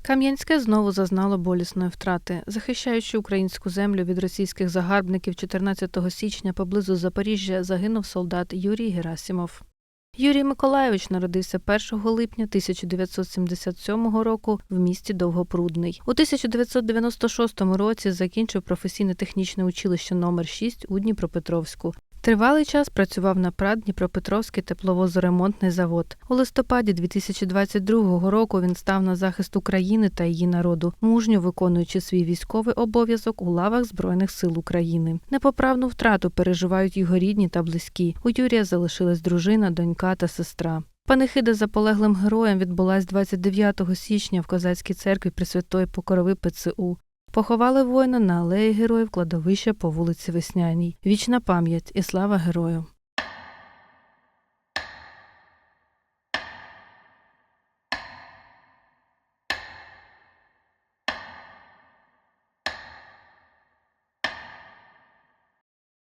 Кам'янське знову зазнало болісної втрати. Захищаючи українську землю від російських загарбників 14 січня поблизу Запоріжжя загинув солдат Юрій Герасимов. Юрій Миколайович народився 1 липня 1977 року в місті Довгопрудний. У 1996 році закінчив професійно-технічне училище номер 6 у Дніпропетровську. Тривалий час працював на ПрАТ Дніпропетровський тепловозоремонтний завод. У листопаді 2022 року він став на захист України та її народу, мужньо виконуючи свій військовий обов'язок у лавах Збройних сил України. Непоправну втрату переживають його рідні та близькі. У Юрія залишилась дружина, донька та сестра. Панихида за полеглим героєм відбулась 29 січня в Козацькій церкві Пресвятої Покрови ПЦУ. Поховали воїна на алеї Героїв кладовища по вулиці Весняній. Вічна пам'ять і слава герою!